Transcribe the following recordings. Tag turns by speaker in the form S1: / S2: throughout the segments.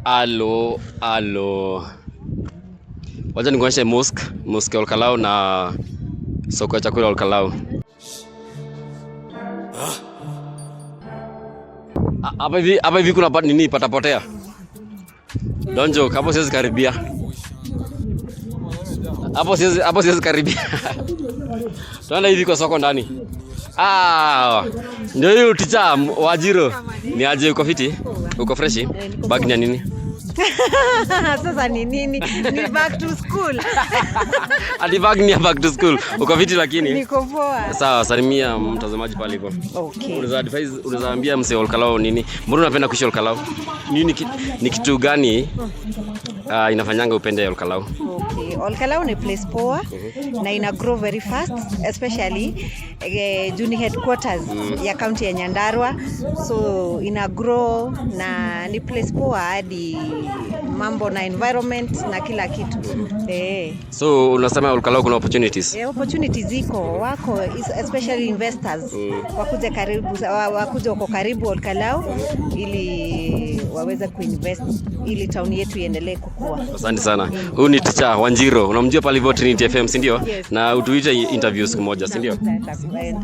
S1: Alo. Wacha nikuonyeshe mosque ya Olkalau na soko ya chakula Olkalau. Hapa hivi kuna nini patapotea? Donjo, hapo siwezi karibia. Hapo siwezi karibia. Tunaenda hivi kwa soko ndani. Ndio hiyo ticha Wajiro. Ni aje uko fiti? Uko freshi? Bag ni nini?
S2: Sasa ni nini? Ni back to school.
S1: Ati bag ni back to school. Uko fiti lakini?
S2: Niko poa.
S1: Sawa, salimia mtazamaji pale hivyo.
S2: Okay.
S1: Unaweza ambia mse Olkalau nini? Mbona unapenda kuishi Olkalau? Ni kitu gani inafanyanga upende Olkalau?
S2: Okay. Olkalau ni place poa na ina grow very fast, especially juni headquarters ya county ya Nyandarua. So ina grow na ni place poa hadi mambo na environment na kila kitu.
S1: So unasema Olkalau kuna opportunities?
S2: Opportunities ziko wako, especially investors wakuje uko karibu Olkalau ili waweze kuinvest ili town yetu iendelee kukua.
S1: Asante sana. Huyu ni Ticha Wanjiro. Unamjua pale hivyo Trinity FM, si ndio?
S2: Yes.
S1: Na utuite interview siku moja, si ndio?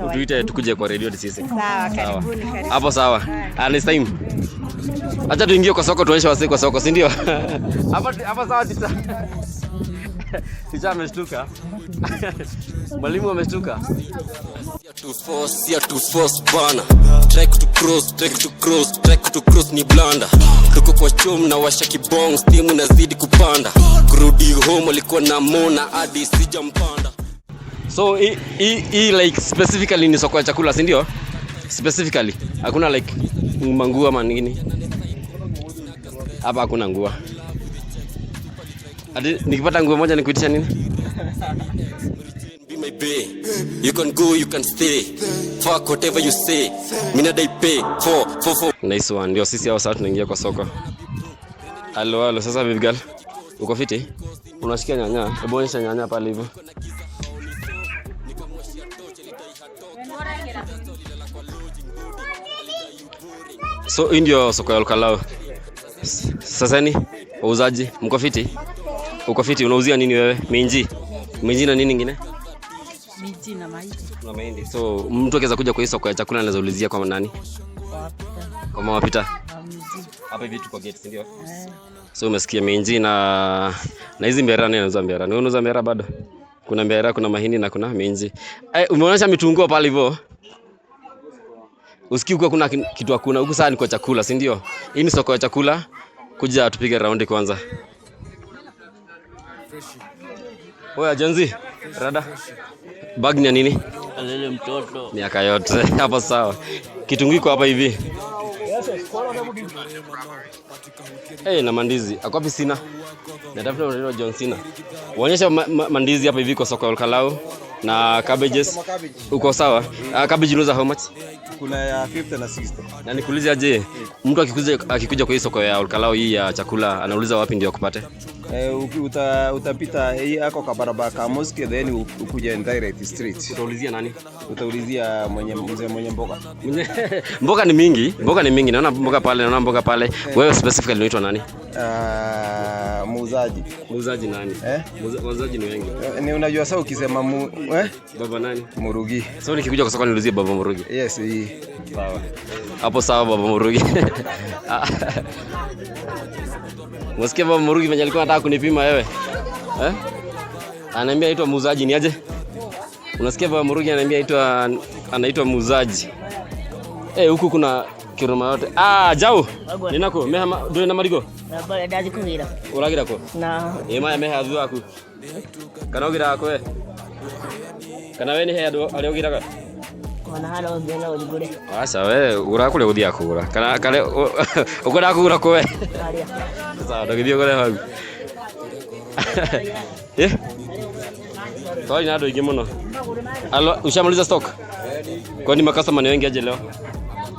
S1: Utuite tukuje kwa radio sisi.
S2: Sawa, karibuni.
S1: Hapo sawa. Next time. Acha tuingie kwa soko tuonyeshe wasi kwa soko, si ndio? Hapa sawa Ticha. Ticha ameshtuka. Mwalimu ameshtuka. To force bana. Try to cross ni blanda. Tuko kwa chom na washa kibong, steam inazidi kupanda. Kurudi home alikuwa na mona hadi sijampanda. So hii like specifically ni soko ya chakula, si ndio? Specifically hakuna like manguo ama nini. Hapa hakuna nguo. Hadi nikipata nguo moja nikuitisha nini? Be my bae. You can go, you can stay. Fuck whatever you say. Mina dai pay for. Nice one. Ndio sisi hao sasa tunaingia kwa soko. Halo, sasa baby girl. Uko fiti? Unashikia nyanya? Hebu onyesha nyanya pale hivyo. So ndio soko ya Olkalau. Sasa ni wauzaji, mko fiti? Uko fiti, unauzia nini wewe? Minji na nini nyingine?
S2: Minji na mahindi.
S1: Na mahindi. So mtu akiweza kuja kwa hii soko ya chakula anaweza ulizia kwa nani? Kwa mama Pita. Hapa hivi tuko gate, ndio? So umesikia minji na hizi mbera, nani anauza mbera? Ni unauza mbera bado? Kuna mbera, kuna mahindi na kuna minji. Umeonyesha mitungo pale hivyo. Usikii huko kuna kitu hakuna. Huko sasa ni kwa chakula, si ndio? Hii ni soko ya chakula. Kuja tupige raundi kwanza. Oya Janzi, rada. Bag ni nini?
S3: Alele mtoto.
S1: Miaka yote. Hapo sawa. Kitunguu iko hapa hivi. Na mandizi. Ako wapi sina? Natafuta ndio John Cena. Waonyesha mandizi hapa hivi kwa soko ya Olkalau na cabbages. Uko sawa? Cabbage unauza how much?
S4: Kuna ya 50 na 60.
S1: Na nikuulize aje, mtu akikuja kwa hii soko ya Olkalau hii ya chakula anauliza wapi ndio akupate?
S4: Utapita hii yako kwa barabara ka mosque, then ukuje direct street.
S1: Utaulizia nani?
S4: Utaulizia mwenye mboga.
S1: Mboga ni mingi. Naona mboga pale. Wewe specifically unaitwa nani?
S4: Muuzaji.
S1: Muuzaji nani? Muuzaji ni wengi.
S4: Ni unajua sasa ukisema
S1: baba nani?
S4: Murugi.
S1: So nikikuja kwa soko niulizie baba Murugi.
S4: Yes, hii.
S1: Sawa. Hapo sawa baba Murugi. Msikia baba Murugi venye alikuwa anataka kunipima wewe? Ananiambia aitwa muuzaji, ni aje? Unasikia baba Murugi ananiambia anaitwa muuzaji. Huku kuna kiroma yote. Jao. Ninako mehama do na marigo.
S3: Bale dazi kuhira.
S1: Uragira ko?
S3: Na.
S1: Maya meha adhu aku. Kana ugira ko Kana we ni he adu ari ugira ka?
S3: Kana halo ngena uligure.
S1: Asa we urakule udia kura. Kana kale ukora kura ko we. Sasa ndagithio gore hau. Toi nado ingi muno. Ushamaliza stock? Kwani makasoma ni wengi aje leo?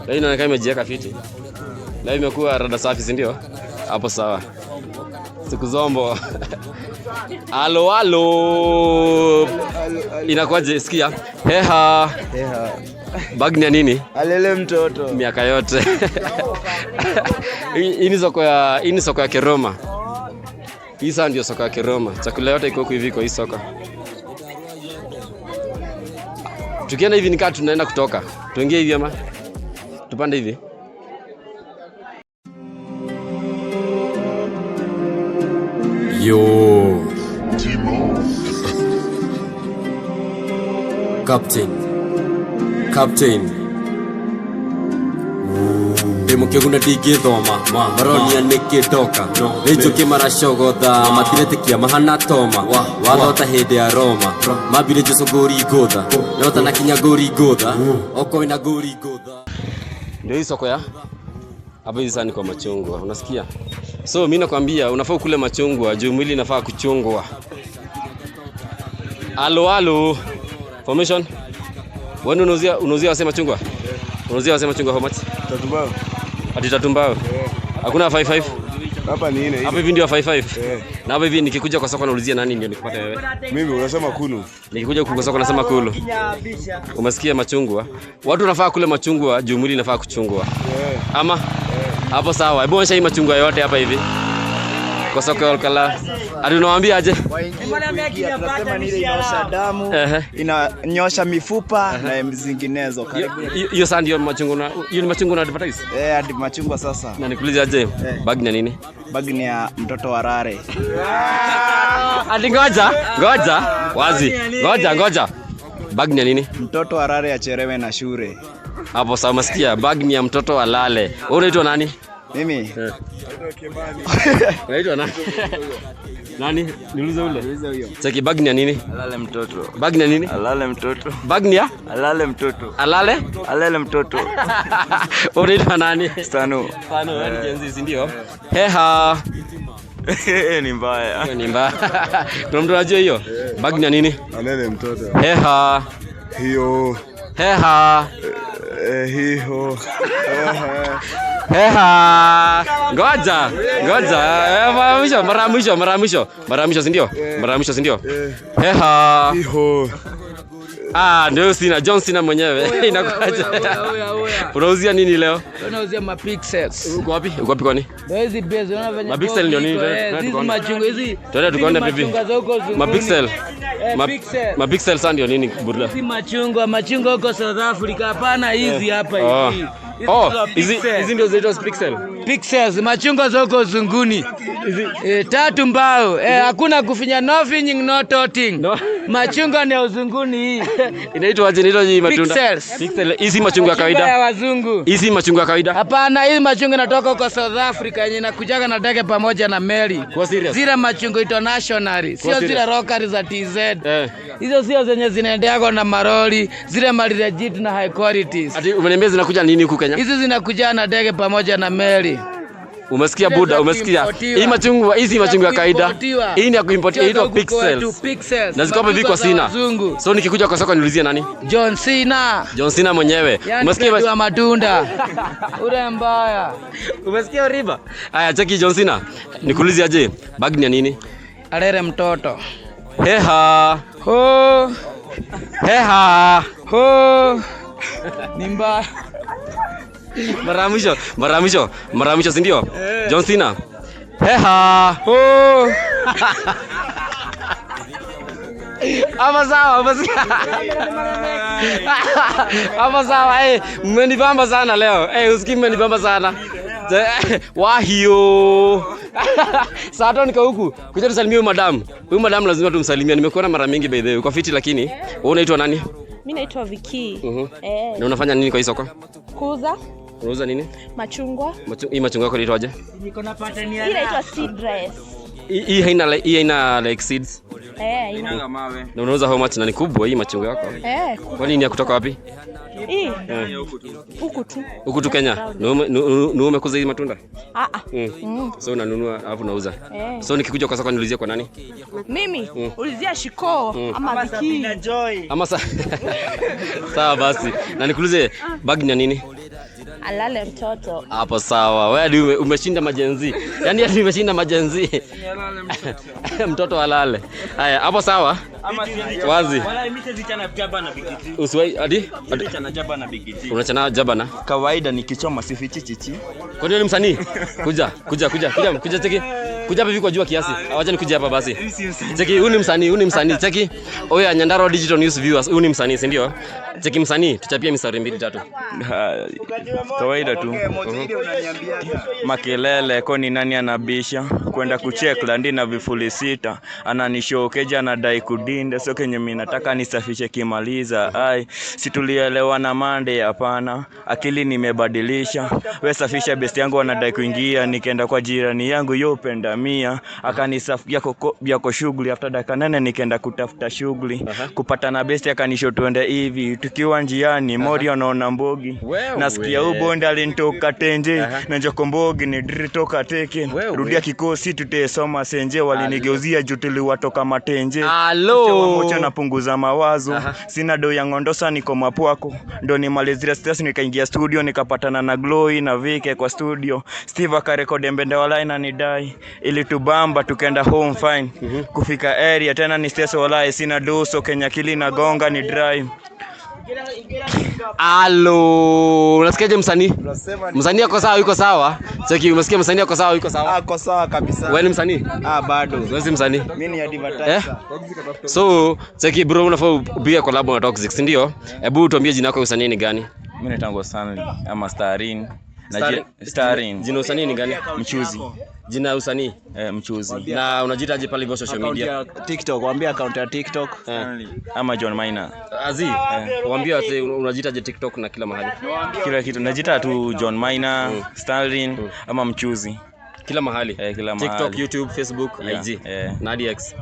S1: Leo inaonekana imejiweka fiti. Leo imekuwa rada safi, si ndio? Hapo sawa. Siku zombo. Halo. Inakuwaje? Sikia. Heha. Bag ni ya nini?
S5: Alele mtoto.
S1: Miaka yote. Hii ni soko ya Kiroma. Hii sasa ndio soko ya Kiroma. Chakula yote iko hivi kwa hii soko. Tukienda hivi nikaa tunaenda kutoka. Tuingie hivi ama tupande hivi. Yo. Captain. Demo ke guna dige thoma maronia nikitoka richo kimara shogotha matirete kia mahana toma wathota hinde ya Roma mabire jeso gori godha yota na kinya gori godha oko ina gori godha. Ndio hii soko ya hapa hizi sana kwa machungwa, unasikia? So mimi nakwambia unafaa kule machungwa juu mwili inafaa kuchungwa. Halo formation. Wewe unauzia wasema chungwa? Unauzia wasema chungwa how much?
S4: Tatumbao.
S1: Ati tatumbao. Hakuna 55.
S4: Hapa ni ine.
S1: Hapa hivi ndio 55. Na hapa hivi nikikuja kwa soko naulizia nani ndio nikupata wewe?
S4: Mimi unasema kulu.
S1: Nikikuja kwa soko nasema kulu. Umesikia machungwa? Watu wanafaa kule machungwa, juu mwili inafaa kuchungwa. Ama hapo sawa. Hebu onyesha hii machungwa yote hapa hivi. Kwa soko ya Olkala. Ati unawaambia aje?
S5: Tunasema ni ile inaosha damu, inanyosha mifupa na zinginezo. Karibu.
S1: Hiyo sasa ndio machungwa. Hiyo ni machungwa na advertise.
S5: Hadi machungwa sasa.
S1: Na nikuulize aje? Bag ni nini?
S5: Bag ni ya mtoto wa Rare.
S1: Ati ngoja. Wazi. Ngoja. Bag ni nini?
S5: Mtoto wa Rare acherewe na shule.
S1: Hapo sawa, umesikia? Bag ni ya mtoto alale. Wewe unaitwa nani?
S5: Mimi.
S1: Unaitwa nani? Nani? Niulize ule.
S5: Niulize huyo.
S1: Cheki bag ni ya nini?
S5: Alale mtoto.
S1: Bag ni ya nini?
S5: Alale mtoto.
S1: Bag ni ya?
S5: Alale mtoto.
S1: Alale
S5: mtoto.
S1: Unaitwa nani?
S5: Stano.
S1: Wewe jenzi si ndio? Heha.
S5: Ni mbaya.
S1: Ni mbaya. Kuna mtu anajua hiyo? Bag ni ya nini?
S4: Alele mtoto.
S1: Heha.
S4: Hiyo.
S1: Heha.
S4: Hiyo.
S1: Heha. Ngoja. Mara mwisho si ndio? Heha.
S4: Hiyo.
S1: Ndio sina John Cena mwenyewe. Inakuaje? Unauzia nini leo?
S6: Tunauzia mapixels.
S1: Uko wapi kwani?
S6: Ndio hizi base unaona venye.
S1: Mapixel ndio nini?
S6: Hizi machungwa hizi.
S1: Tuende tukaone pipi. Mapixel. Mapixel sasa ndio nini burla?
S6: Hizi machungwa huko South Africa hapana hizi hapa hivi.
S1: Hizi ndio zinaitwa pixel.
S6: Pixels, machungwa zoko zunguni. Tatu mbao. Hakuna kufinya, no finying, no toting.
S1: No.
S6: Machungwa ni uzunguni hii.
S1: Inaitwa aje hii matunda?
S6: Pixels.
S1: Hizi machungwa ya kawaida.
S6: Ya wazungu.
S1: Hizi machungwa ya kawaida.
S6: Hapana, hizi machungwa inatoka huko South Africa yenye inakujaga na ndege pamoja na meli.
S1: Kwa serious?
S6: Zile machungwa international. Sio zile rockers za TZ. Hizo sio zenye zinaendeaga na maroli, zile mali legit na high qualities.
S1: Ati umeniambia zinakuja nini huku Kenya?
S6: Hizi zinakuja na ndege pamoja na meli.
S1: Umesikia buda, umesikia? Hizi machungwa ya kawaida. Hii ni ya kuimportia, inaitwa pixels. Na ziko hapa hivi kwa sina. So nikikuja kwa soko niulizie nani?
S6: John Cena
S1: mwenyewe.
S6: Umesikia wa matunda. Ule mbaya.
S1: Umesikia riba? Haya, cheki John Cena. Nikuulizie aje? Bag ni ya nini?
S6: Alele mtoto.
S1: Heha.
S6: Ho.
S1: Heha.
S6: Ho. Ni mbaya.
S1: Mara mwisho si ndio? John Cena. Heha.
S6: Ho.
S1: Ama sawa. Mmenibamba sana leo. Usikii mmenibamba sana. Wahio. Sasa nika huku. Kuja tusalimie madam. Huyu madam lazima tumsalimie. Nimekuona mara mingi by the way. Uko fiti lakini wewe unaitwa nani?
S7: Mimi naitwa Vicky.
S1: Na unafanya nini kwa hii soko?
S7: Kuuza.
S1: Unauza nini?
S7: Machungwa.
S1: Hii machungwa yako inaitwaje?
S7: Hii inaitwa seed dress.
S1: Hii haina like seeds.
S7: Ina.
S1: Na unauza how much na ni kubwa hii machungwa yako? Kwani ni ya kutoka wapi?
S7: Hii. Huku tu
S1: Kenya. Na umekuza hizi matunda? So unanunua alafu unauza. So nikikuja kwa soko niulizie kwa nani?
S7: Mimi ulizia Shiko ama Vicky.
S1: Ama sawa basi. Na nikuulize bag ni nini?
S7: Alale mtoto.
S1: Hapo sawa. Wewe hadi umeshinda majenzi. Yaani hadi umeshinda majenzi. Mtoto alale. Haya, hapo sawa. Wazi.
S3: Wala mimi sichana jaba na bigiti.
S1: Usiwai hadi
S3: Sichana jaba na bigiti.
S1: unachana jabana.
S5: Kawaida nikichoma sifichi chichi.
S1: Kwa nini ni msanii? Kuja cheki. Kuja hapa hivi kwa jua kiasi. Awacha nikuje hapa basi. Cheki, huyu ni msanii. Cheki. Oya Nyandarua Digital News viewers, huyu ni msanii, si ndio? Cheki msanii, tuchapie misari 2-3.
S8: Kawaida tu. Makelele koni nani anabisha kwenda kucheck landi na vifuli 6 ananishokeja anadai kudinda sio kenye mimi nataka nisafishe kimaliza ai situlielewana mande hapana akili nimebadilisha wewe safisha best yangu anadai kuingia nikaenda kwa jirani yangu yopenda mia akanisafia yako shughuli after dakika 8 nikaenda kutafuta shughuli kupata na best akanisho tuende hivi tukiwa njiani mori anaona mbogi nasikia ubonde alinitoka tenje na njokombogi ni diritoka teke rudia kikosi tutesoma senje walinigeuzia jutili watoka matenje mocho napunguza mawazo sina do ya ngondosa niko mapwako ndo nimalizia stress nikaingia studio nikapatana na Glowy na Vike kwa studio Steve akarekodi mbende wala inanidai ili tubamba tukaenda home fine kufika area tena ni stress wala sina do so Kenya kili na gonga ni drive.
S1: Alo, unasikiaje msanii? Msanii ako sawa, yuko sawa? Cheki, umesikia msanii ako sawa, yuko sawa?
S5: Ako sawa kabisa.
S1: Wewe ni msanii?
S5: Bado.
S1: Wewe si msanii?
S5: Mimi ni advertiser.
S1: So, cheki bro, unafaa upige collab na Toxic, si ndio? Hebu tuambie jina lako usanii ni gani?
S8: Mimi naitwa Stanley ama Starin. Starin.
S1: Jina usanii ni gani?
S8: Mchuzi.
S1: Jina usanii?
S8: Mchuzi.
S1: Na unajiitaje pale kwa social media?
S5: TikTok, waambia account ya TikTok.
S8: Ama John Maina.
S1: Azi, waambie unajiitaje TikTok na kila mahali?
S8: Kila kitu najiita tu John Maina, Starin ama Mchuzi.
S1: Kila mahali.
S8: Kila mahali.
S1: TikTok, YouTube, Facebook, IG na X.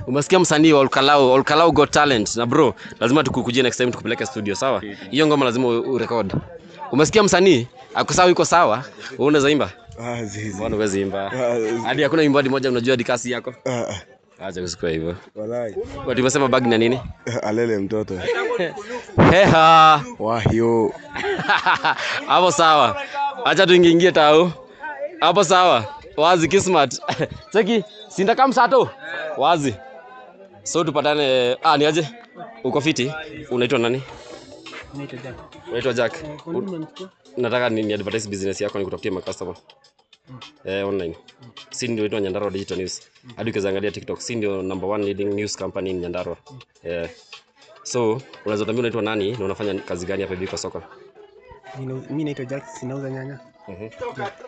S1: Umesikia msanii wa Olkalau Got Talent na bro, lazima tukukujie next time tukupeleke studio, sawa? Hiyo ngoma lazima urecord. Umesikia msanii? Ako sawa, yuko sawa? Wewe unaweza imba?
S9: Zizi.
S1: Mbona huwezi imba? Hadi hakuna imba moja unajua dikasi yako? Acha kusikua hivyo.
S9: Walai.
S1: Watu wamesema bag na nini?
S9: Alele mtoto.
S1: Heha.
S9: Wahyo.
S1: Hapo sawa. Acha tuingie tao. Hapo sawa. Wazi Kismat. Cheki, sinda kama msato. Wazi. So tupatane. Ni aje? Uko fiti? Unaitwa nani? Unaitwa Jack. Nataka ni advertise business yako nikutafutie customer. Online. Si ndio inaitwa Nyandarua Digital News. Hadi ukiangalia TikTok, si ndio number 1 leading news company in Nyandarua. So, unaweza tambia unaitwa nani na unafanya kazi gani hapa hivi kwa soko?
S10: Mimi naitwa Jack, ninauza nyanya.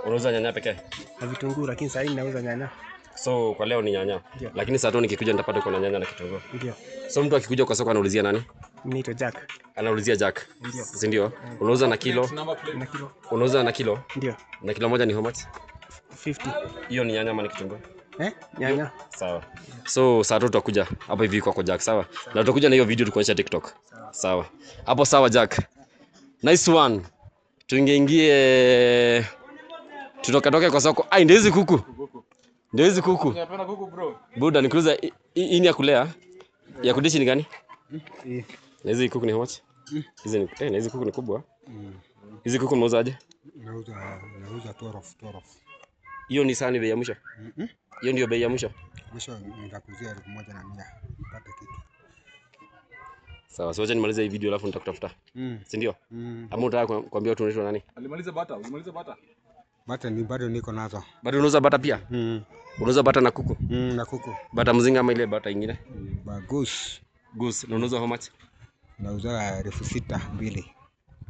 S1: Unauza nyanya pekee?
S10: Na vitunguu, lakini sasa ninauza nyanya.
S1: So, kwa leo ni nyanya. Lakini saa tu nikikuja nitapata kuna nyanya na kitunguu.
S10: Ndio.
S1: So, mtu akikuja kwa soko anaulizia nani?
S10: Mimi naitwa Jack.
S1: Anaulizia Jack. Si ndio? Unauza na kilo?
S10: Na kilo.
S1: Unauza na kilo?
S10: Ndio.
S1: Na kilo moja ni how much?
S10: 50.
S1: Hiyo ni nyanya ama ni kitunguu?
S10: Nyanya.
S1: Sawa. So saa tutakuja hapa hivi kwa Jack, sawa? Na tutakuja na hiyo video tukuonyesha TikTok. Sawa. Hapo sawa Jack. Nice one. Tuingie tutoke kwa soko. Ndio hizi kuku. Ndio hizi kuku.
S11: Unapenda kuku bro?
S1: Buda nikuuliza hii ni ya kulea? Ya kudishi ni gani? Na hizi kuku ni how much? Hizi ni na hizi kuku ni kubwa. Hizi kuku unauzaje?
S12: Nauza 12.
S1: Hiyo ni sani bei ya mwisho? Hiyo ndio bei ya mwisho?
S12: Mwisho nitakuzia 1,100 upate kitu.
S1: Sawa, so acha nimalize hii video alafu nitakutafuta. Si ndio? Ama unataka kuambia watu unaitwa nani?
S11: Alimaliza bata, ulimaliza bata?
S12: Bata ni bado niko nazo.
S1: Bado unauza bata pia? Unauza bata na kuku?
S12: Na kuku.
S1: Bata mzinga ama ile bata nyingine?
S12: Goose.
S1: Goose. Na unauza how much?
S12: Nauza 6,000 mbili.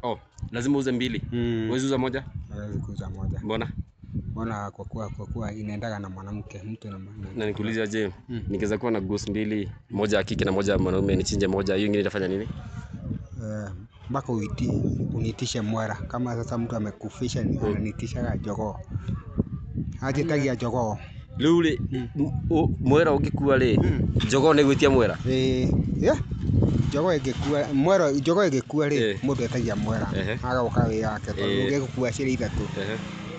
S1: Oh, lazima uuze mbili. Huwezi uza moja?
S12: Hawezi kuuza moja.
S1: Mbona?
S12: Mbona kwa kuwa inaendaga na mwanamke, mtu na mwanamke.
S1: Na nikuuliza je, nikiweza kuwa na goose mbili, moja ya kike na moja ya mwanaume, nichinje moja, hiyo nyingine itafanya nini?
S12: Mpaka uniitishe mwera. Kama sasa mtu amekufisha ananiitisha jogoo. Aje tagi ya jogoo.
S1: Lule mwera ukikuwa le jogoo ni gwitia mwera?
S12: Jogoo ingekuwa mwera, jogoo ingekuwa le mundu etagia mwera. Agagoka wi yake tondu ungekuwa ciri ithatu.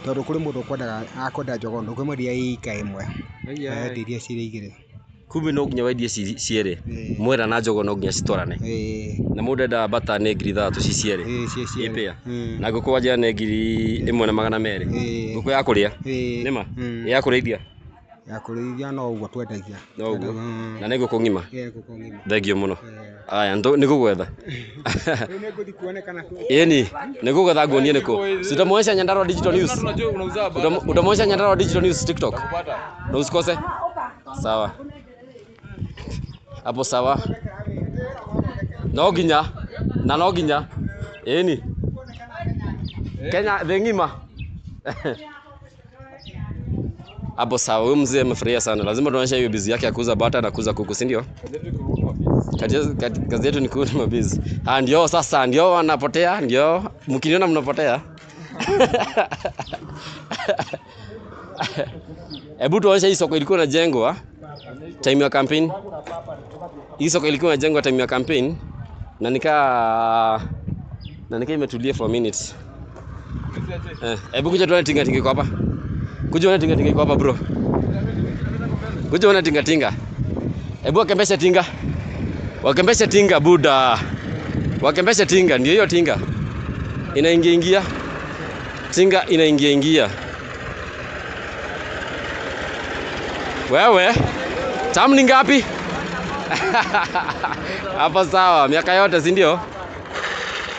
S12: Tondu kuri mundu kwendaga akwenda jogoo ndukimwendia ika imwe. Ndiria ciri igiri.
S1: Kumbe no nginya weidie ciere mwera na njogo no nginya citwarane na mundu enda bata ne ngiri 3 ciciere ipia na nguku wanja ne ngiri 1,200 nguku ya kuria nima ya kurithia
S12: no uguo twendagia
S1: no uguo na ne nguku ngima thengio muno aya ni gugwetha yeni ni gugwetha nguonie niko sitamwonyesha Nyandarua Digital News utamwonyesha Nyandarua Digital News TikTok na usikose sawa hapo sawa no ginya yeni Kenya thengima hapo sawa. Huyu mzee amefurahia sana, lazima tuonyeshe hiyo bizi yake ya kuuza bata na kuuza kuku, si ndio? Kazi yetu ni kuuza mabizi. Ndio sasa, ndio wanapotea, ndio mkiniona mnapotea. Hebu tuonyeshe hii soko ilikuwa inajengwa time ya campaign. Hii soko ilikuwa inajengwa time ya campaign na nikaa imetulia for a minute. Hebu kuja tuone tinga tinga kwa hapa. Kuja uone tinga tinga kwa hapa bro. Kuja uone tinga tinga. Hebu wakembesha tinga. Wakembesha tinga buda. Wakembesha tinga, ndio hiyo tinga. Inaingia. Tinga inaingia. Wewe, tamu ni ngapi? Hapa sawa, miaka yote si ndio?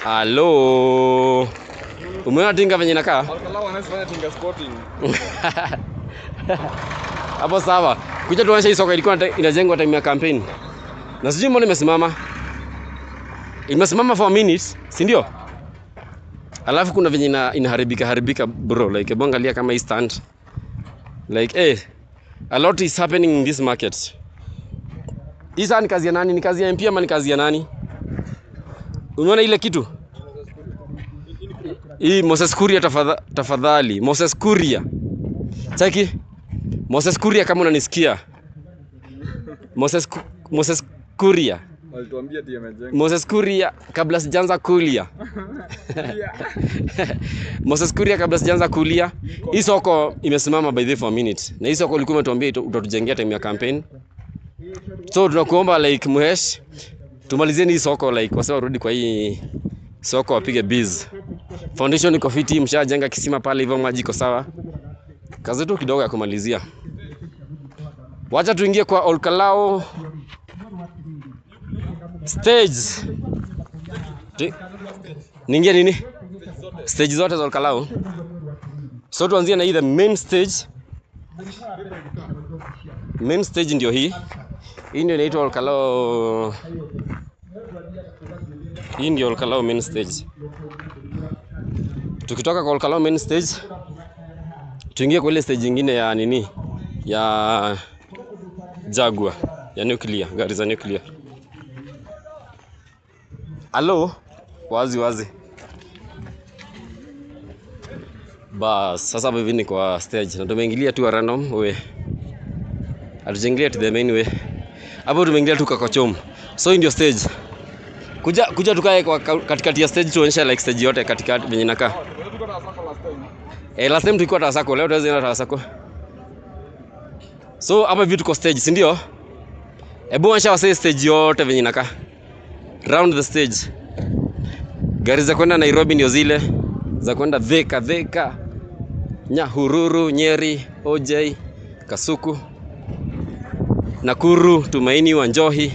S1: Halo. Umeona tinga venye inakaa?
S11: Alkalau anafanya tinga sporting.
S1: Hapo sawa. Kuja tuonyeshe hii soko ilikuwa inajengwa time ya campaign. Na sijui mbona imesimama. Imesimama for a minute, si ndio? Alafu kuna venye inaharibika bro, like angalia kama hii stand. Like a lot is happening in this market. Hii ni kazi ya nani? Ni kazi ya MP ama ni kazi ya nani? Unaona ile kitu? Hii Moses Kuria tafadhali. Moses Kuria. Cheki. Moses Kuria kama unanisikia. Moses Kuria.
S11: Walituambia ati amejenga.
S1: Moses Kuria kabla sijaanza kulia. Moses Kuria kabla sijaanza kulia. Hii soko imesimama by the for a minute. Na hii soko ulikuwa umetuambia utatujengea time ya campaign. So tunakuomba like Muhesh tumalizeni hii soko like kwa sababu rudi kwa hii soko wapige biz. Foundation iko fiti, mshajenga kisima pale hivyo maji iko sawa. Kazi tu kidogo ya kumalizia. Wacha tuingie kwa Olkalau stage. Ningia nini? Stage zote za Olkalau. So tuanzie na hii the main stage. Main stage ndio hii. Hii ndio inaitwa Olkalau. Hii ndio Olkalau main stage. Tukitoka kwa Olkalau main stage tuingie kwa ile stage nyingine ya nini? Ya Jaguar, ya nuclear, gari za nuclear. Halo, wazi. Bas, sasa hivi ni kwa stage. Na tumeingilia tu random way. Atujengilia to the main way. Hapo tumeingilia tu kwa chom. So hii ndio stage. Kuja tukae kwa katikati ya stage tuonyesha like stage yote katikati venye inakaa. Last time tulikuwa Tasako, leo tuweze na Tasako. So hapa vitu kwa stage, si ndio? Hebu onyesha wase stage yote venye inakaa. Round the stage. Gari za kwenda Nairobi ndio zile, za kwenda Thika, Nyahururu, Nyeri, OJ, Kasuku, Nakuru, Tumaini, Wanjohi.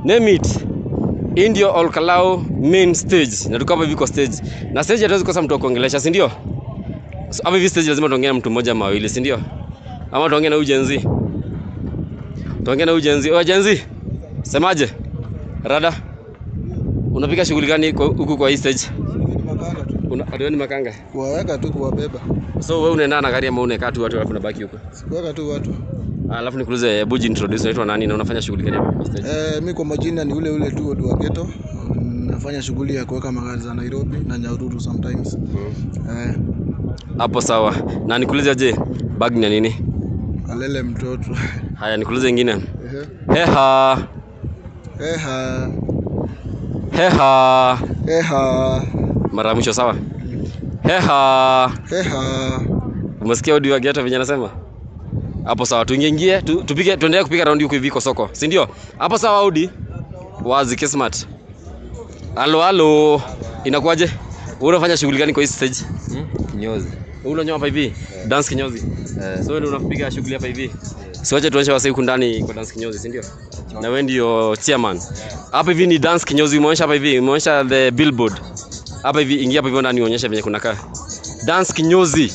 S1: Name it. Indio Olkalau main stage. Na tuko hapa hivi kwa stage. Na stage hatuwezi kosa mtu kuongelesha, si ndio? So hapa hivi stage lazima tuongee na mtu mmoja mawili, si ndio? Ama tuongee na ujenzi. Tuongee na ujenzi. Ujenzi. Semaje? Rada. Unapiga shughuli gani huku kwa hii stage? Ni makanga.
S13: Kuwaweka tu kuwabeba.
S1: So wewe unaenda na gari ama unakaa tu watu alafu unabaki huko?
S13: Sikuweka tu watu.
S1: Alafu nikuulize, hebu introduce, unaitwa nani na unafanya shughuli gani hapa kwa stage?
S13: Mimi kwa majina ni ule tu wa Geto. Nafanya shughuli ya kuweka magari za Nairobi na Nyahururu sometimes.
S1: Hapo sawa. Na nikuulize je, bag ni nini?
S13: Alele mtoto.
S1: Haya nikuulize nyingine. Heha. Mara mwisho sawa? Heha.
S13: Heha.
S1: Umesikia audio ya Geto venye anasema? Hapo sawa, tuingie tupige tuendelee kupiga raundi huko hivi kwa soko. Si ndio? Hapo sawa Audi. Wazi Kismat. Halo. Inakuaje? Unafanya shughuli gani kwa hii stage?
S14: Kinyozi.
S1: Unanyoa hapa hivi? Dance kinyozi. So wewe unapiga shughuli hapa hivi. Siwache tuonyeshe wasee huko ndani kwa dance kinyozi, si ndio? Na wewe ndio chairman. Hapa hivi ni dance kinyozi, umeonyesha hapa hivi, umeonyesha the billboard. Hapa hivi ingia hapa hivi ndani uonyeshe venye kunakaa. Dance kinyozi.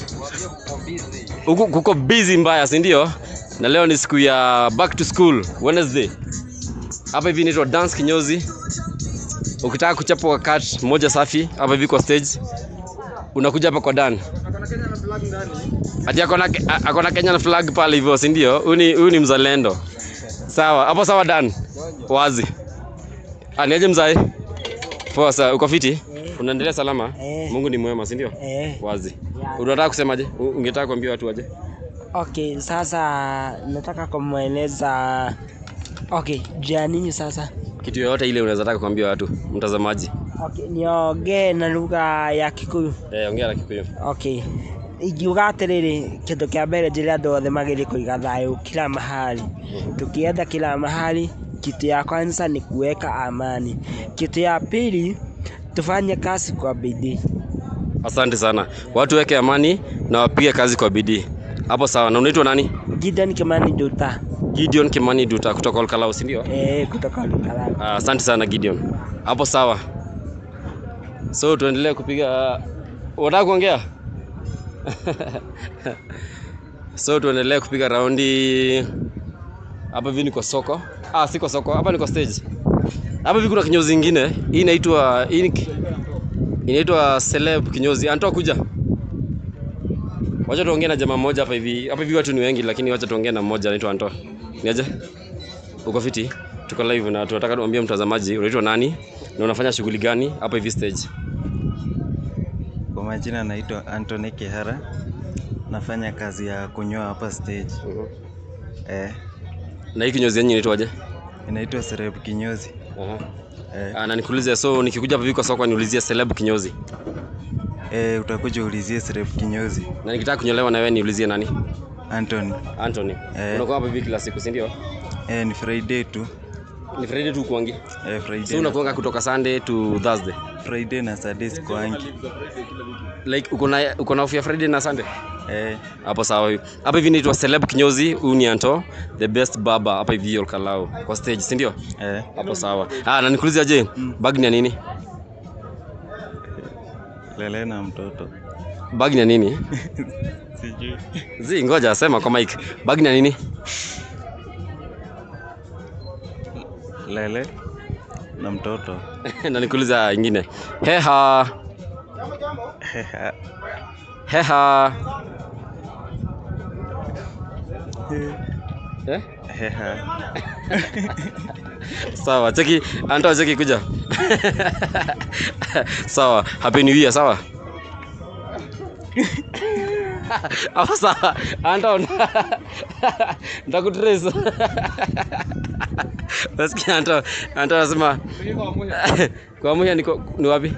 S1: Kuko busy mbaya, si ndio? Na leo ni siku ya back to school, Wednesday. Hapa hivi inaitwa dance kinyozi. Ukitaka kuchapa cut moja safi hapa hivi kwa stage, unakuja hapa kwa Dan. Ati akona Kenyan flag pale hivyo, si ndio? Huyu ni mzalendo. Sawa, hapo sawa Dan. Wazi. Aniaje mzai? Poa sawa, uko fiti? Unaendelea salama? Mungu ni mwema, si ndio? Wazi. Unataka kusemaje? Ungetaka kuambia watu aje?
S15: Okay, sasa nataka kumweleza nini sasa?
S1: Kitu yoyote ile unaweza taka kuambia watu mtazamaji.
S15: Okay, niongee na lugha ya Kikuyu.
S1: Ongea na Kikuyu.
S15: Okay. Ikiuga atiriri kindu kia mbere njira andu othe magiri kuiga thayu kila mahali. Tukienda kila mahali, kitu ya kwanza ni kuweka amani. Kitu ya pili tufanye kazi kwa bidii.
S1: Asante sana. Watu weke amani na wapige kazi kwa bidii. Hapo sawa. Na unaitwa nani?
S15: Gideon Kimani Duta.
S1: Gideon Kimani Duta kutoka Olkalau, si ndio?
S15: Kutoka Olkalau.
S1: Asante sana Gideon. Hapo sawa. So tuendelee kupiga. Unataka kuongea? So tuendelee kupiga raundi. Hapa hivi ni kwa soko. Si kwa soko. Hapa ni kwa stage. Hapa hivi kuna kinyozi kingine. Hii inaitwa celeb kinyozi. Anatoa kuja. Wacha tuongee na jamaa mmoja hapa hivi. Hapa hivi watu ni wengi lakini wacha tuongee na mmoja anaitwa Anto. Niaje? Uko fiti? Tuko live na tunataka tuambie mtazamaji unaitwa nani na unafanya shughuli gani hapa hivi stage.
S16: Kwa majina naitwa Anthony Kihara. Nafanya kazi ya kunyoa hapa stage.
S1: Na hii kinyozi yenyewe inaitwaje?
S16: Inaitwa celeb kinyozi.
S1: Na nikuulize, so nikikuja hapa hivi kwa soko niulizie celeb kinyozi.
S16: Utakuja ulizie celeb kinyozi.
S1: Na nikitaka kunyolewa na wewe niulizie nani?
S16: Anthony.
S1: Unakuwa hapa hivi kila siku, si ndio?
S16: Ni Friday tu.
S1: Ni Friday tu kuangi?
S16: Friday.
S1: So unakuanga kutoka Sunday to Thursday?
S16: Friday na Saturday kuangi.
S1: Like uko na off ya Friday na Sunday? Hapo sawa. Hapa hivi inaitwa celeb kinyozi, huyu ni Anto, the best barber hapa hivi Olkalau kwa stage, si ndio? Hapo sawa. Na nikuulize aje, bag ni nini?
S16: Lele na mtoto.
S1: Bag ni nini?
S16: Sijui.
S1: Ngoja sema kwa mic. Bag ni nini?
S16: Lele na mtoto.
S1: Na nikuuliza nyingine. Heha. Sawa, cheki Anto, cheki kuja. Sawa, happy new year, sawa? Hapo sawa, Anto. Ndakutrace. Basikia Anto anasema kwa Muhia ni wapi?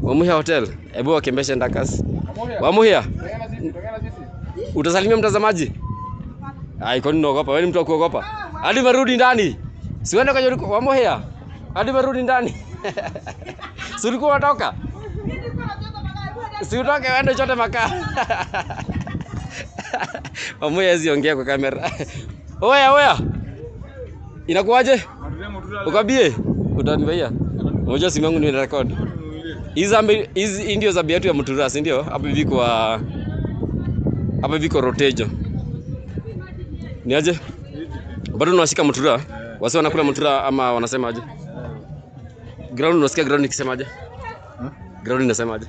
S1: Wamuhia Hotel. Hebu wakembeshe ndakas. Wamuhia. Utasalimia mtazamaji? Kwa nini unaogopa? Wewe ni mtu wa kuogopa? Hadi marudi ndani. Si uende kwa Wamuhia. Hadi marudi ndani. Si ulikuwa unatoka? Si utoke uende chote makaa. Wamuhia hizi ongea kwa kamera. Oya. Inakuaje? Ukabie? Utanibaia? Moja simu yangu ni record. Hizi ndio za biatu ya Mutura, si ndio? Hapa viko rotejo. Niaje? Bado unashika Mutura? Wasi wanakula Mutura ama wanasema aje? Ground unasikia ground ikisemaje? Ground inasemaje?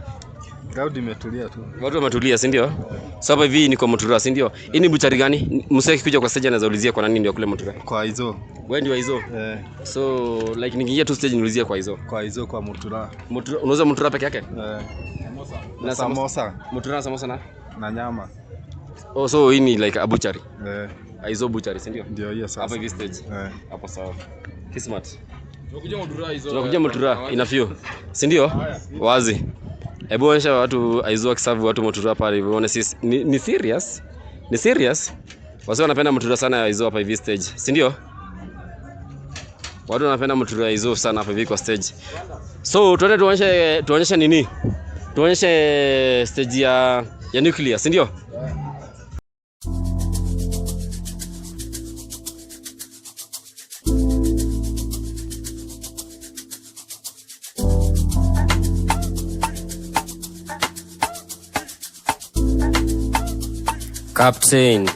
S11: Ground imetulia tu.
S1: Watu wametulia, si ndio? So hapa hivi ni kwa Mutura, si ndio? Hii ni buchari gani? Mseki kuja kwa stage anaweza ulizia kwa nani ndio kule Mutura?
S11: Kwa hizo.
S1: Wewe ndio hizo? So like nikiingia tu stage niulizie kwa hizo.
S11: Kwa hizo kwa Mutura.
S1: Mutura unauza Mutura peke yake?
S11: Na samosa.
S1: Mutura na samosa
S11: na nyama.
S1: So hii ni like a butchery.
S11: Hizo
S1: butchery, si ndio?
S11: Ndio hiyo sasa.
S1: Hapa hivi stage. Hapo sawa. Kismat. Tunakuja Mutura ina few. Si ndio? Wazi. Hebu onyesha watu aizo kisavu watu Mutura pale uone ni serious. Ni serious. Wasi wanapenda mtura sana ya hizo hapa hivi stage, si ndio? Watu wanapenda mtura hizo sana hapa hivi kwa stage. So tuende tuonyeshe nini? Tuonyeshe stage ya nuclear, si ndio?
S14: Captain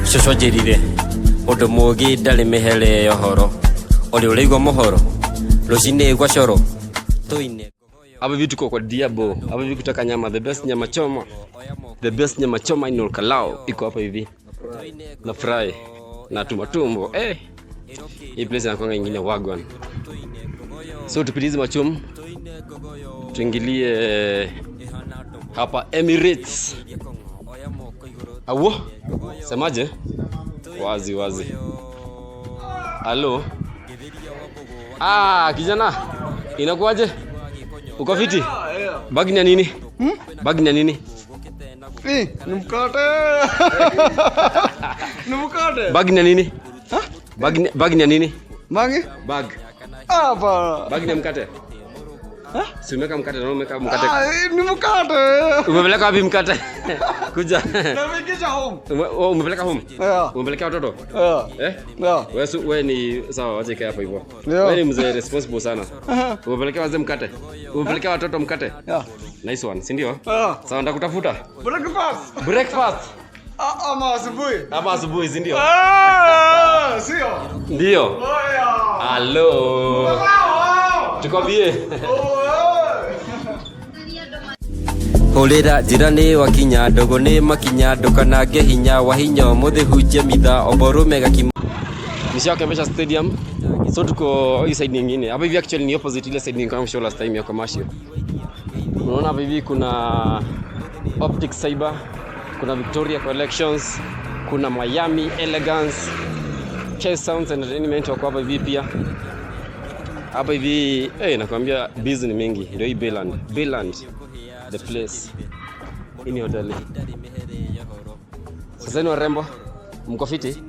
S14: Shosho jirire Odo mugi ndari mihere yohoro Oli uligwa mohoro Rucine gwa coro Tuine
S1: Hapa vitu kwa Diabo. Hapa hivi kutoka nyama, the best nyama choma. The best nyama choma in Olkalau iko hapa hivi. Na fry na tumbo. Hii place inakuwa nyingine wagwan. So tupitize machumu. Tuingilie hapa Emirates. Awo, semaje? Wazi. Halo. Kijana. Inakuaje? Uko fiti? Bagi ni nini? Bagi ni nini?
S13: Ni mkate. Ni mkate.
S1: Bagi ni nini? Bagi ni nini?
S13: Mangi?
S1: Bag.
S13: Hapa.
S1: Bagi ni mkate. Si umeka mkate na umeka mkate.
S13: Ni mkate.
S1: Umepeleka wapi mkate? Kuja.
S13: Nafikisha home.
S1: Umepeleka home?
S13: Yeah.
S1: Umepeleka watoto?
S13: Yeah. Yeah.
S1: Wewe ni sawa, waje kaa hapo hivyo.
S13: Yeah.
S1: Wewe ni mzee responsible sana. Umepeleka wazee mkate? Umepeleka watoto mkate?
S13: Yeah.
S1: Nice one, si ndio?
S13: Yeah.
S1: Sawa, ndakutafuta. Breakfast. Ama asubuhi, si ndio?
S13: Sio.
S1: Ndio. Hello. Tukwambie.
S14: Hulira jirani wakinya dogo ni makinya ndukanage hinya wa hinya muthi huje mitha oborume gakima.
S1: Nishakembesha stadium. So tuko hii side nyingine. Hapa hivi actually ni opposite ile side nilikuwa show last time ya commercial. Unaona hapa hivi kuna Optic Cyber, kuna Victoria Collections, kuna Miami Elegance, Chase Sounds Entertainment wako hapa hivi pia. Hapa hivi nakwambia busy ni mingi. Ndio hii Bayland the place. Hii ni hoteli. Sasa ni warembo, mko fiti?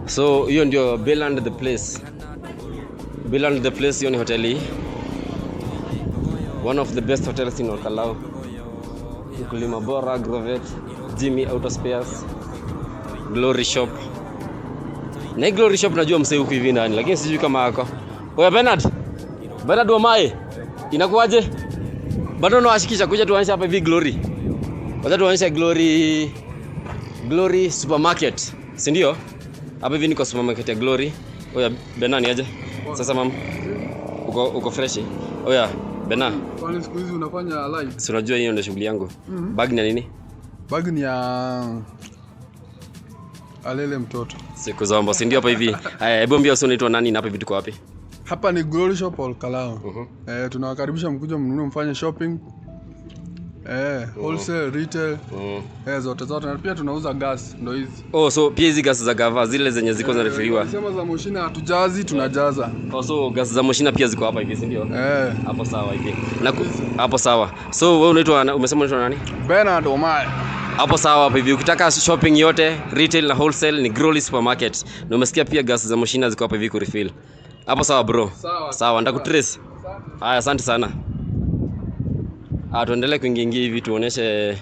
S1: So hiyo ndio Bayland the place. Bayland the place, hiyo ni hoteli. One of the best hotels in Olkalau. Mkulima Bora, Grovet, Jimmy Auto Spares, Glory Shop. Na Glory Shop najua msee huku hivi ndani, lakini sijui kama hako. Oya Bernard Wamae. Inakuaje? Bado unawashikisha kuja tuonyeshe hapa hivi Glory. Wacha tuonyeshe Glory Supermarket. Si ndio? Hapa hivi niko supermarket ya Glory. Oya Bernard aje? Sasa mama. Uko fresh? Oya Bernard.
S13: Kwani siku hizi unafanya live?
S1: Si unajua hiyo ndio shughuli yangu. Bag ni nini?
S13: Bag ni ya Alele mtoto.
S1: Siku zombo, si ndio hapa hivi. Haya, hebu mbia usio unaitwa nani na hapa hivi tuko wapi?
S13: Hapa ni Glory Shop Olkalau. Tunawakaribisha mkuja mnunue mfanye shopping. Wholesale, retail. Zote na pia tunauza gas ndio hizi.
S1: So pia hizi gas za gava zile zenye ziko zinarefiliwa.
S13: Sema za moshina hatujazi, tunajaza.
S1: So gas za moshina pia ziko hapa hivi, si ndio? Hapo sawa hivi. Na hapo sawa. So wewe umesema unaitwa nani?
S13: Bernard Wamae.
S1: Hapo sawa hapa hivi. Ukitaka shopping yote, retail na wholesale ni Glory Supermarket. Na umesikia pia gas za moshina ziko hapa hivi ku refill. Hapo sawa bro. Sawa, ndakutrace. Haya, asante sana. Tuendelee kuingia hivi tuoneshe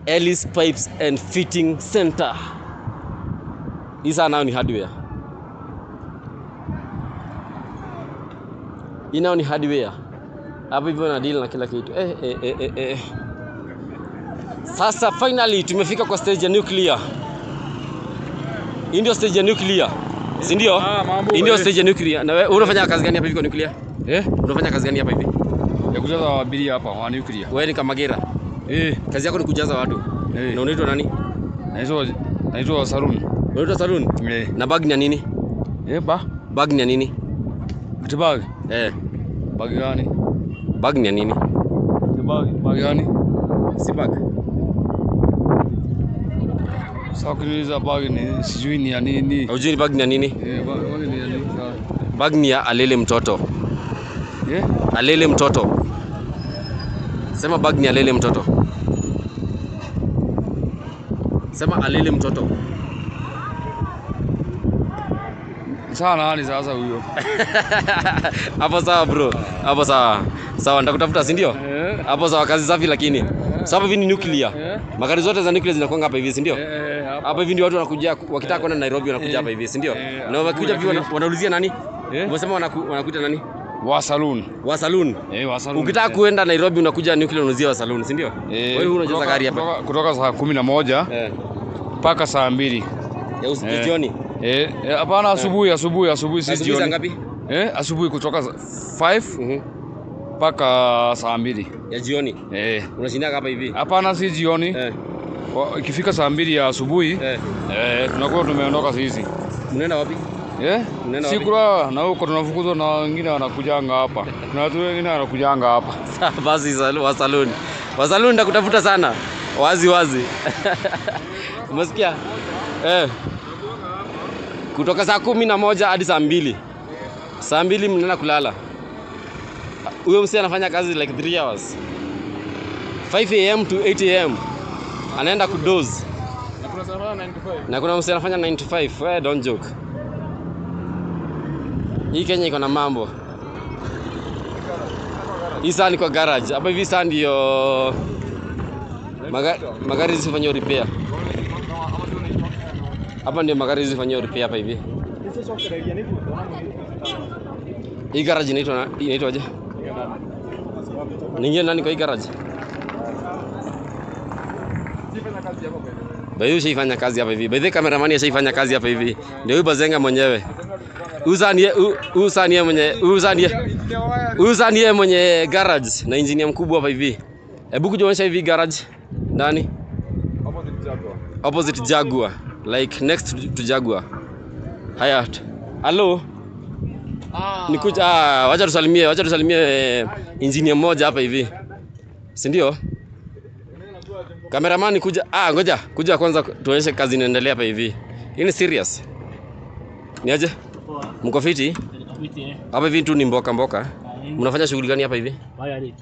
S1: Ellis Pipes and Fitting Center. Hizi nao ni hardware. Inao ni hardware. Hapo hivyo na deal na kila kitu. Sasa finally tumefika kwa stage ya nuclear. Hii ndio stage ya nuclear. Si ndio? Hii ndio stage ya nuclear. Na wewe unafanya kazi gani hapa hivi kwa nuclear? Unafanya kazi gani hapa hivi?
S11: Ya kujaza abiria hapa wa nuclear.
S1: Wewe ni Kamagera? Kazi yako ni kujaza watu? Na unaitwa nani?
S11: Naitwa Sarun.
S1: Unaitwa Sarun? Na bag ni nini? Bag ni nini?
S11: Bag? Bag gani?
S1: Bag ni nini?
S11: Bag gani?
S1: Si bag.
S11: Sasa kuuliza bag ni sijui ni ya nini.
S1: Hujui bag ni nini?
S11: Bag ni ya nini?
S1: Bag ni ya Alele mtoto. Alele mtoto. Sema bag ni Alele mtoto. Sema alele mtoto.
S11: Sana nani sasa huyo?
S1: Hapo sawa bro. Hapo sawa. Sawa nitakutafuta si ndio? Hapo sawa kazi safi lakini. Sababu hivi ni nuclear. Magari zote za nuclear zinakuanga hapa hivi si ndio? Hapa hivi ndio watu wanakuja wakitaka kwenda Nairobi wanakuja hapa hivi si ndio? Na wakikuja hivi wanaulizia nani? Unasema wanakuita nani?
S11: Wa saloon.
S1: Wa saloon.
S11: Wa saloon.
S1: Ukitaka kuenda Nairobi unakuja nuclear unauzia wa saloon si ndio? Wewe unajaza gari hapa.
S11: Kutoka saa 11 mpaka saa 2.
S1: Ya jioni.
S11: Hapana asubuhi si jioni.
S1: Saa ngapi?
S11: Asubuhi kutoka 5 mpaka saa 2
S1: ya jioni. Unashinda hapa hivi?
S11: Hapana si jioni. Ikifika saa 2 ya asubuhi tunakuwa tumeondoka sisi.
S1: Mnaenda wapi?
S11: Sikura na huko tunafukuzwa na wengine wanakujanga hapa. Na watu wengine wanakujanga hapa.
S1: Basi wa saloon. Wa saloon ndakutafuta sana. Wazi. Umesikia? Kutoka saa 11 hadi saa 2. Saa 2 mnaenda kulala. Huyo msee anafanya kazi like 3 hours. 5 am to 8 am. Anaenda kudoze. Na kuna msee anafanya 9 to 5. Don't joke. Hii Kenya iko na mambo. Hii saa ni kwa garage. Hapa hivi saa ndio magari zifanywe repair. Hapa ndio magari zifanywe repair hapa hivi. Hii garage inaitwaje? Ningia nani kwa hii garage? Bayu shaifanya kazi hapa hivi. Baadhi cameraman shaifanya kazi hapa hivi. Ndio huyu Bazenga mwenyewe. Usanie mwenye garage na engineer mkubwa hapa hivi. Hebu kujionyesha hivi garage ndani. Opposite Jaguar. Like next to Jaguar. Haya. Hello. Nikuja wacha tusalimie engineer mmoja hapa hivi. Si ndio? Cameraman kuja kuja kwanza tuonyeshe kazi inaendelea hapa hivi. Hii ni serious. Ni aje? Mko fiti? Hapa hivi tu ni mboka. Mnafanya shughuli gani hapa hivi?
S17: Wiring.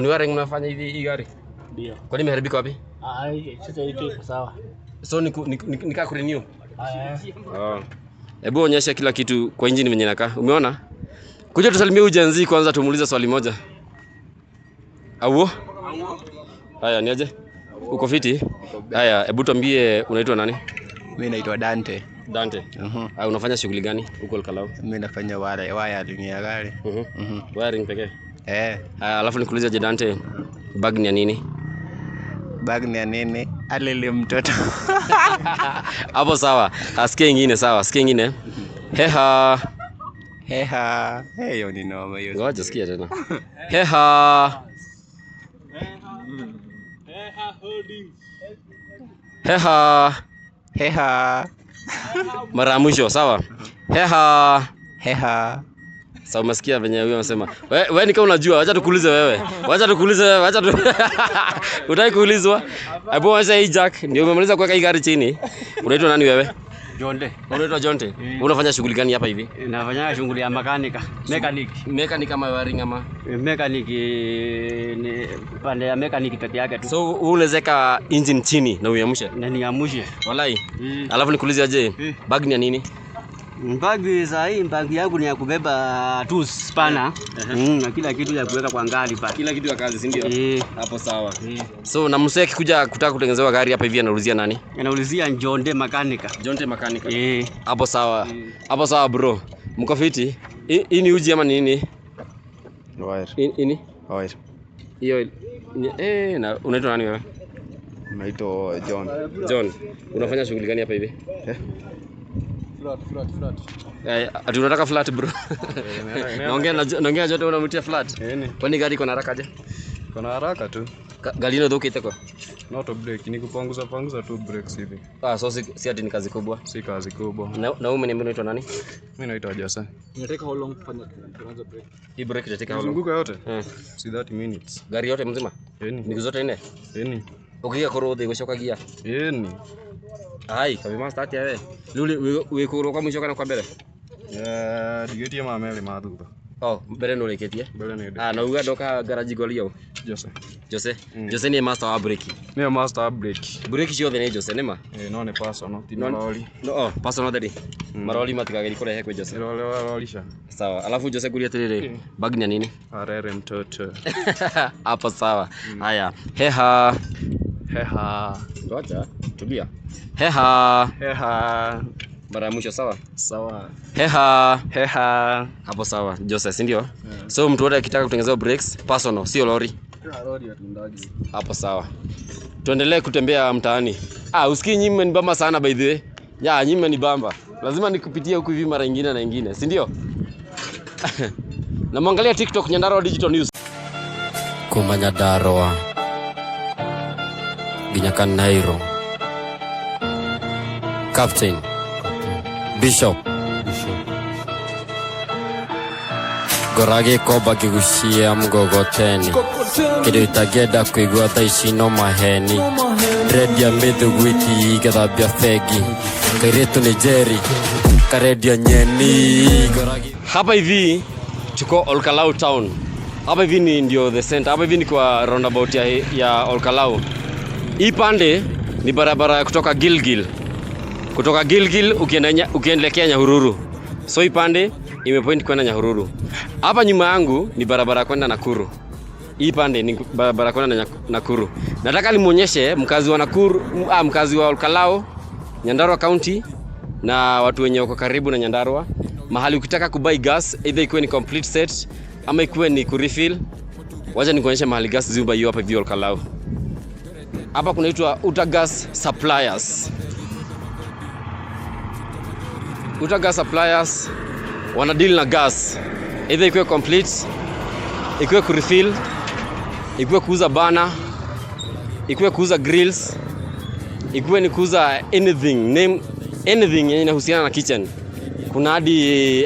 S1: Ni wiring mnafanya hivi hii gari?
S17: Ndio.
S1: Kwani imeharibika wapi?
S17: Sasa iko sawa.
S1: So nika kurenew. Hebu onyesha kila kitu kwa engine venye inakaa. Umeona? Kuja tusalimie ujenzi kwanza tumuulize swali moja. Awo? Haya ni aje? Uko fiti? Haya, hebu tuambie unaitwa nani?
S4: Mimi naitwa Dante.
S1: Unafanya shughuli gani huko Olkalau?
S4: Mimi nafanya wiring ya gari.
S1: Wiring pekee? Alafu nikuulize je Dante, bag ni ya nini?
S4: Bag ni ya nini? Alele mtoto.
S1: Hapo sawa. Asikie ingine sawa. Asikie ingine. Heha.
S4: Hiyo ni noma hiyo.
S1: Ngoja sikia tena. Heha. Heha. Mara ya mwisho sawa? Heha. Sawa umesikia venye huyo anasema. Wewe ni kama unajua, acha tukuulize wewe. Utaki kuulizwa? Hapo wacha hii Jack, ndio umemaliza kuweka hii gari chini. Unaitwa nani wewe?
S17: Jonde.
S1: Unaitwa Jonte? Unafanya shughuli gani hapa hivi?
S17: Nafanya shughuli ya mechanic
S1: kama wiring ama?
S17: Mechanic ni pande ya mechanic peke yake tu.
S1: So unawezeka engine chini na uiamshe?
S17: Na niamshe.
S1: Walai. Alafu nikuulize aje, bag ni ya nini?
S17: Bag yangu ni ya kubeba tu spana na kila kitu ya kuweka kwa gari pale.
S1: Kila kitu ya kazi si ndio? Hapo sawa. So na msee akikuja kutaka kutengenezewa gari hapa hivi anaulizia nani?
S17: Anaulizia Jonde Makanika.
S1: Hapo sawa. Hapo sawa bro. Mko fiti? Hii ni uji ama nini?
S4: Wire.
S1: Ini?
S4: Wire.
S1: Hiyo na unaitwa nani wewe?
S4: Naitwa
S1: John. Unafanya shughuli gani hapa hivi?
S4: Flat.
S1: Tunataka flat bro. Naongea jote unamtia flat. Kwani gari iko na haraka aje?
S18: Iko na haraka tu.
S1: Gari ino doke iteko.
S18: Not a break, ni kupanguza tu breaks hivi.
S1: So si ati ni kazi kubwa.
S18: Si kazi kubwa.
S1: Na wewe umeniambia unaitwa nani?
S18: Mimi naitwa Jasa.
S17: Inataka how long kuanza break?
S1: Hii break itateka how long?
S18: Zunguka yote? Si 30 minutes.
S1: Gari yote mzima? Miguu zote nne? Ukiga korode gushoka gia? Ai, kabima start ya wewe. Lule wekoro kwa mwisho kana kwa mbele.
S18: Digetie mamele mathutha.
S1: Mbele no leketie.
S18: Mbele ni.
S1: Na uga doka garage golio.
S18: Jose.
S1: Jose. Jose ni master wa break.
S18: Ni master wa break.
S1: Break ciothe ni Jose nima.
S18: No ni personal, ti maroli.
S1: No, personal theri. Maroli matikageri kurehe kwa Jose.
S18: Rolisha.
S1: Sawa. Alafu Jose kulia tirire. Bag ni nini?
S18: Arere mtoto.
S1: Hapo sawa. Haya. Heha.
S18: Heha.
S1: Ngoja. Tulia. Heha.
S18: Heha.
S1: Mara mwisho sawa?
S18: Sawa.
S1: Heha.
S18: Heha.
S1: Hapo sawa. Jose, si ndio? So mtu wote akitaka kutengeneza brakes personal, sio lori.
S18: Lori atundaji.
S1: Hapo sawa. Tuendelee kutembea mtaani. Usikii nyinyi mmenibamba sana by the way. Ya, nyinyi mmenibamba. Lazima nikupitie huku hivi mara nyingine na nyingine, si ndio? Na mwangalia TikTok Nyandarua Digital News.
S14: Kuma Nyandarua. Ginyakan Nairo. Captain. Bishop. Gorage koba kigushia mgogoteni. Kido itageda kuigua taishi no maheni. Redia midhugwiti igathabia fegi. Kairetu ni Jerry. Karedia nyeni.
S1: Hapa hivi tuko Olkalau town. Hapa hivi ni ndio the center. Hapa hivi ni kwa roundabout ya Olkalau. Hii pande ni barabara kutoka Gilgil. Kutoka Gilgil ukiendelea Nyahururu. So hii pande imepoint kwenda Nyahururu. Hapa nyuma yangu ni barabara kwenda Nakuru. Hii pande ni barabara kwenda Nakuru. Nataka nimuonyeshe mkazi wa Nakuru, mkazi wa Olkalau, Nyandarua County na watu wenye wako karibu na Nyandarua, mahali ukitaka kubuy gas either ikuwe ni complete set ama ikuwe ni kurefill. Wacha nikuonyeshe mahali gas ziuba hiyo hapa hivi Olkalau. Hapa kunaitwa Utagas Suppliers. Utagas Suppliers wana deal na gas either ikuwe complete, ikuwe kurefill, ikuwe kuuza bana, ikuwe kuuza grills, ikuwe ni kuuza anything, name anything yenye inahusiana na kitchen. Kuna hadi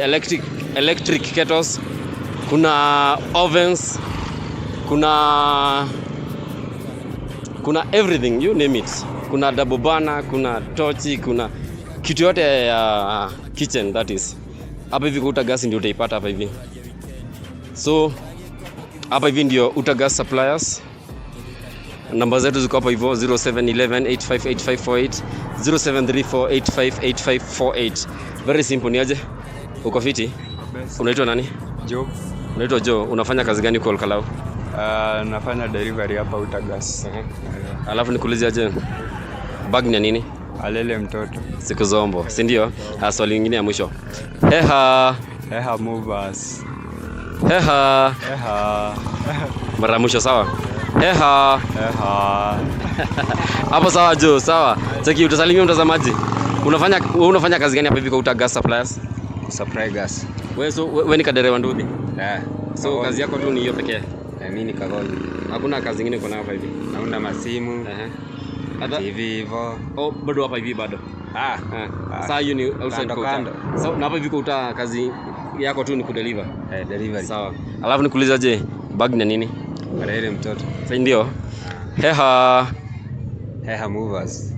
S1: electric kettles, kuna ovens, kuna everything, you name it. Kuna double burner, kuna torchi, kuna kitu yote ya kitchen, that is. Hapa hivi Utagas ndio utaipata hapa hivi. So hapa hivi ndio Utagas Suppliers. Namba zetu ziko hapa hivyo 0711858548, 0734858548. Very simple, ni aje? Uko fiti? Unaitwa nani?
S19: Joe.
S1: Unaitwa Joe. Unafanya kazi gani kwa Olkalau?
S19: Nafanya delivery hapa Utagas.
S1: Alafu nikuulize aje? Bag ni nini?
S19: Alele mtoto.
S1: Siku zombo, si ndio? Swali lingine ya mwisho. Heha.
S19: Heha movers.
S1: Heha.
S19: Heha.
S1: Mara mwisho sawa? Heha.
S19: Heha.
S1: Hapo sawa Joe, sawa. Cheki utasalimia mtazamaji. Unafanya kazi gani hapa hivi kwa Utagas Suppliers?
S19: Supply gas.
S1: Wewe ni kadereva nduthi? So kazi yako tu ni hiyo pekee?
S19: Mimi ni kagonyi.
S1: Hakuna kazi nyingine uko nayo hapa hivi?
S19: Naunda masimu. TV hivyo.
S1: Bado hapa hivi bado. Sasa hiyo ni outside kando. So na hapa hivi kwa kazi yako tu ni kudeliver?
S19: Delivery.
S1: Sawa. Alafu nikuuliza je, bag ni nini?
S19: Alele mtoto.
S1: Sasa ndio. Heha.
S19: Heha movers.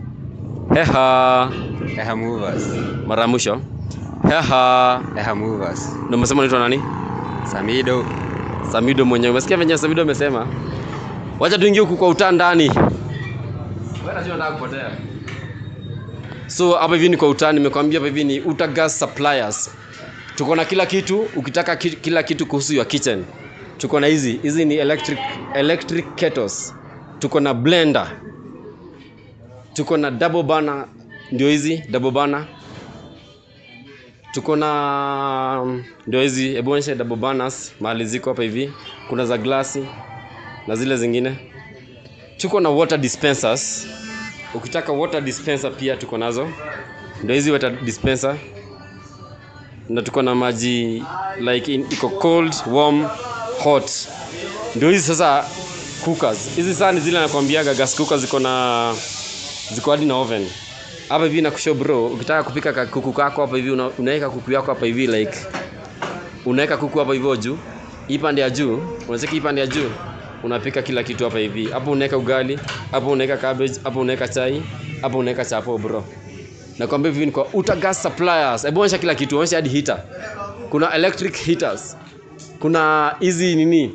S1: Heha.
S19: Heha movers.
S1: Mara mwisho. Heha.
S19: Heha movers.
S1: Ndio umesema unaitwa nani?
S19: Samido.
S1: Samido mwenyewe. Umesikia venye Samido amesema? Wacha tuingie huku kwa utaa ndani. Wewe unajua nataka kupotea. So hapa hivi ni kwa utaa, nimekwambia hapa hivi ni Utagas Suppliers. Tuko na kila kitu, ukitaka kila kitu kuhusu your kitchen. Tuko na hizi ni electric kettles. Tuko na blender. Tuko na double burner, ndio hizi double burner. Tuko na ndio hizi, hebu onyesha double burners mahali ziko hapa hivi. Kuna za glasi na zile zingine. Tuko na water dispensers. Ukitaka water dispenser pia tuko nazo. Ndio hizi water dispenser. Na tuko na maji like iko cold, warm, hot. Ndio hizi sasa cookers. Hizi sasa ni zile nakwambiaga gas cookers ziko hadi na oven. Hapa hivi nakushow bro, ukitaka kupika kuku kako hapa hivi unaweka kuku yako hapa hivi like unaweka kuku hapa hivi juu. Hii pande ya juu, unacheki hii pande ya juu. Unapika kila kitu hapa hivi. Hapo unaweka ugali, hapo unaweka cabbage, hapo unaweka chai, hapo unaweka chapo bro. Nakwambia hivi ni kwa Utagas Suppliers. Hebu onyesha kila kitu, onyesha hadi heater. Kuna electric heaters. Kuna hizi nini?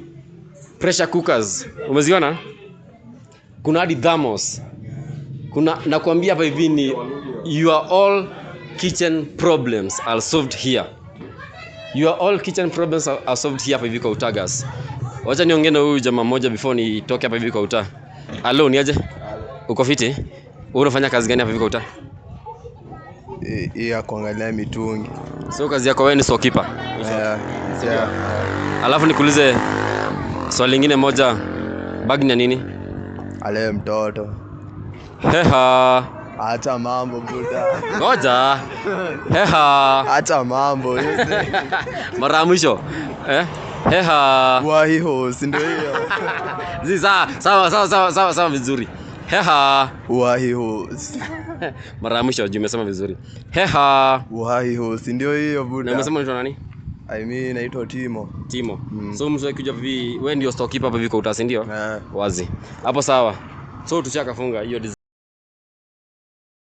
S20: pressure cookers. Umeziona? Kuna hadi thermos. Kuna nakwambia hapa hivi ni your all kitchen problems are solved here. Your all kitchen problems are solved here hapa hivi kwa Utagas. Wacha niongee na huyu jamaa mmoja before nitoke hapa hivi kwa Uta. Hello, ni aje? Uko fiti? Unafanya kazi gani hapa hivi kwa Uta?
S9: Ya kuangalia mitungi.
S20: So kazi yako wewe ni storekeeper? Yeah. Alafu nikuulize swali lingine moja. Bag ni nini?
S9: Ale mtoto.
S20: Heha.
S9: Acha mambo buda.
S20: Ngoja. Heha.
S9: Acha mambo.
S20: Mara mwisho. Heha.
S9: Wahi ho, si ndio hiyo?
S20: Sawa vizuri. Heha.
S9: Wahi ho.
S20: Mara mwisho umesema vizuri. Heha.
S9: Wahi ho, si ndio hiyo buda?
S20: Na umesema unaitwa nani?
S9: I mean naitwa Timo.
S20: So mzee kuja hivi wewe ndio storekeeper hapa hivi kwa Uta, si ndio? Wazi. Hapo sawa. So tushakafunga hiyo